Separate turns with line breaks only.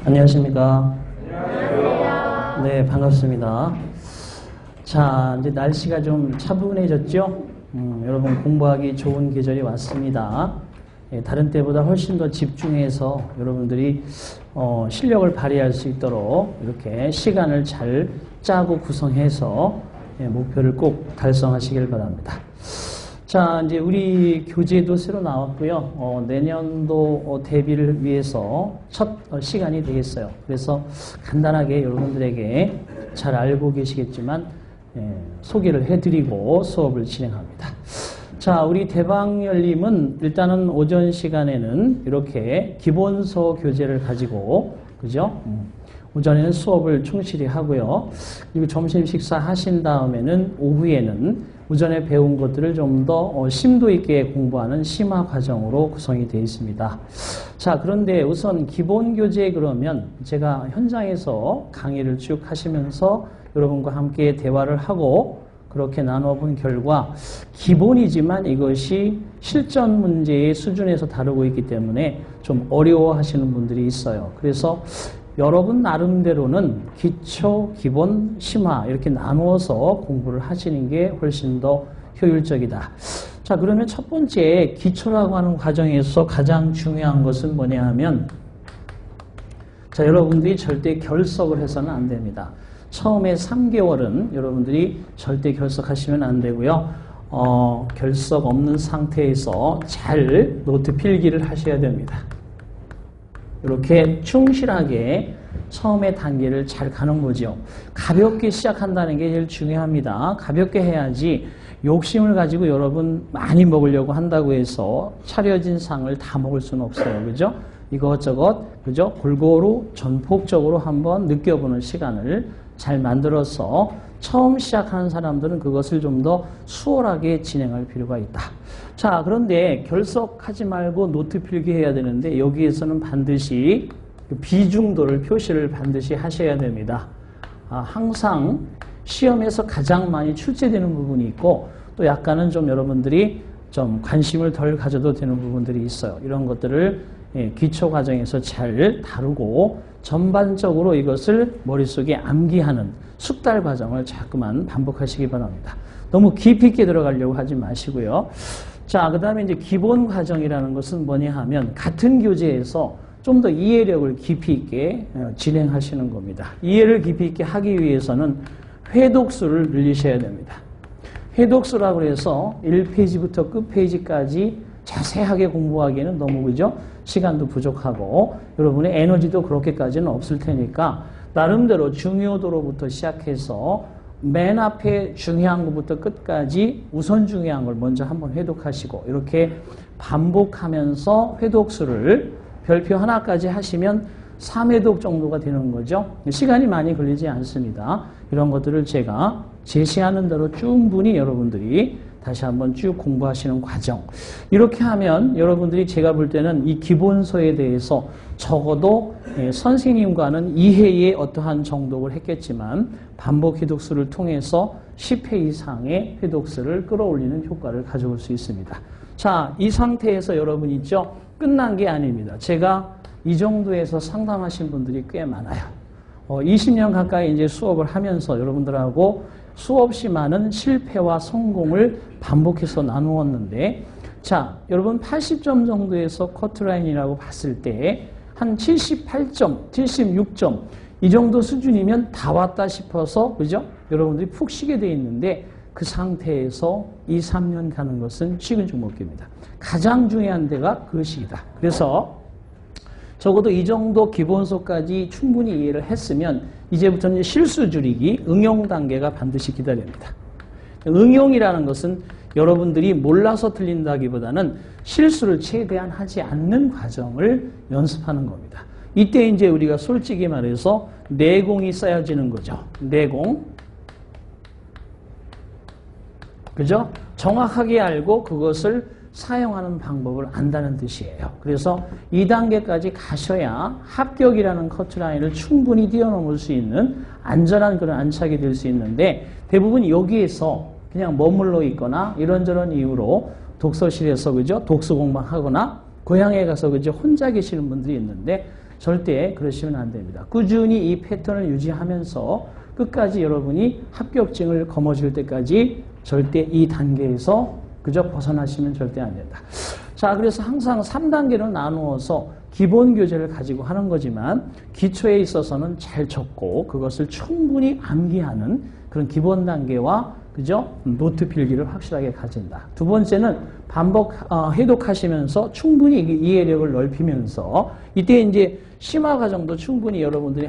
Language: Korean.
안녕하십니까? 안녕하세요. 네, 반갑습니다. 자, 이제 날씨가 좀 차분해졌죠? 여러분 공부하기 좋은 계절이 왔습니다. 다른 때보다 훨씬 더 집중해서 여러분들이 실력을 발휘할 수 있도록 이렇게 시간을 잘 짜고 구성해서 목표를 꼭 달성하시길 바랍니다. 자, 이제 우리 교재도 새로 나왔고요. 내년도 대비를 위해서 첫 시간이 되겠어요. 그래서 간단하게 여러분들에게 잘 알고 계시겠지만 소개를 해드리고 수업을 진행합니다. 자, 우리 대방열림은 일단은 오전 시간에는 이렇게 기본서 교재를 가지고, 그죠? 오전에는 수업을 충실히 하고요. 그리고 점심 식사 하신 다음에는 오후에는 오전에 배운 것들을 좀 더 심도 있게 공부하는 심화 과정으로 구성이 되어 있습니다. 자, 그런데 우선 기본 교재 그러면 제가 현장에서 강의를 쭉 하시면서 여러분과 함께 대화를 하고 그렇게 나눠본 결과 기본이지만 이것이 실전 문제의 수준에서 다루고 있기 때문에 좀 어려워하시는 분들이 있어요. 그래서 여러분 나름대로는 기초, 기본, 심화 이렇게 나누어서 공부를 하시는 게 훨씬 더 효율적이다. 자, 그러면 첫 번째 기초라고 하는 과정에서 가장 중요한 것은 뭐냐 하면, 자, 여러분들이 절대 결석을 해서는 안 됩니다. 처음에 3개월은 여러분들이 절대 결석하시면 안 되고요. 결석 없는 상태에서 잘 노트 필기를 하셔야 됩니다. 이렇게 충실하게 처음의 단계를 잘 가는 거죠. 가볍게 시작한다는 게 제일 중요합니다. 가볍게 해야지 욕심을 가지고 여러분 많이 먹으려고 한다고 해서 차려진 상을 다 먹을 수는 없어요. 그죠? 이것저것, 그죠? 골고루 전폭적으로 한번 느껴보는 시간을 잘 만들어서 처음 시작하는 사람들은 그것을 좀 더 수월하게 진행할 필요가 있다. 자, 그런데 결석하지 말고 노트 필기해야 되는데 여기에서는 반드시 비중도를 표시를 반드시 하셔야 됩니다. 항상 시험에서 가장 많이 출제되는 부분이 있고 또 약간은 좀 여러분들이 좀 관심을 덜 가져도 되는 부분들이 있어요. 이런 것들을 기초 과정에서 잘 다루고 전반적으로 이것을 머릿속에 암기하는 숙달 과정을 자꾸만 반복하시기 바랍니다. 너무 깊이 있게 들어가려고 하지 마시고요. 자, 그 다음에 이제 기본 과정이라는 것은 뭐냐 하면 같은 교재에서 좀 더 이해력을 깊이 있게 진행하시는 겁니다. 이해를 깊이 있게 하기 위해서는 회독수를 늘리셔야 됩니다. 회독수라고 해서 1페이지부터 끝페이지까지 자세하게 공부하기에는 너무, 그죠? 시간도 부족하고 여러분의 에너지도 그렇게까지는 없을 테니까 나름대로 중요도로부터 시작해서 맨 앞에 중요한 것부터 끝까지 우선 중요한 걸 먼저 한번 회독하시고 이렇게 반복하면서 회독수를 별표 하나까지 하시면 3회독 정도가 되는 거죠. 시간이 많이 걸리지 않습니다. 이런 것들을 제가 제시하는 대로 충분히 여러분들이 다시 한번 쭉 공부하시는 과정. 이렇게 하면 여러분들이 제가 볼 때는 이 기본서에 대해서 적어도 선생님과는 2회의 어떠한 정독을 했겠지만 반복 회독수를 통해서 10회 이상의 회독수를 끌어올리는 효과를 가져올 수 있습니다. 자, 이 상태에서 여러분 있죠? 끝난 게 아닙니다. 제가 이 정도에서 상담하신 분들이 꽤 많아요. 20년 가까이 이제 수업을 하면서 여러분들하고 수없이 많은 실패와 성공을 반복해서 나누었는데, 자, 여러분 80점 정도에서 커트라인이라고 봤을 때 한 78점, 76점 이 정도 수준이면 다 왔다 싶어서, 그죠? 여러분들이 푹 쉬게 돼 있는데 그 상태에서 2, 3년 가는 것은 식은 죽 먹기입니다. 가장 중요한 데가 그 시기다. 그래서 적어도 이 정도 기본서까지 충분히 이해를 했으면 이제부터는 실수 줄이기, 응용 단계가 반드시 기다립니다. 응용이라는 것은 여러분들이 몰라서 틀린다기보다는 실수를 최대한 하지 않는 과정을 연습하는 겁니다. 이때 이제 우리가 솔직히 말해서 내공이 쌓여지는 거죠. 내공. 그죠? 정확하게 알고 그것을 사용하는 방법을 안다는 뜻이에요. 그래서 2단계까지 가셔야 합격이라는 커트라인을 충분히 뛰어넘을 수 있는 안전한 그런 안착이 될 수 있는데 대부분 여기에서 그냥 머물러 있거나 이런저런 이유로 독서실에서, 그죠? 독서 공부하거나 고향에 가서, 그죠? 혼자 계시는 분들이 있는데 절대 그러시면 안 됩니다. 꾸준히 이 패턴을 유지하면서 끝까지 여러분이 합격증을 거머쥘 때까지 절대 이 단계에서 그저 벗어나시면 절대 안 된다. 자, 그래서 항상 3단계로 나누어서 기본 교재를 가지고 하는 거지만 기초에 있어서는 잘 적고 그것을 충분히 암기하는 그런 기본 단계와 그죠? 노트 필기를 확실하게 가진다. 두 번째는 반복 해독하시면서 충분히 이해력을 넓히면서 이때 이제 심화 과정도 충분히 여러분들이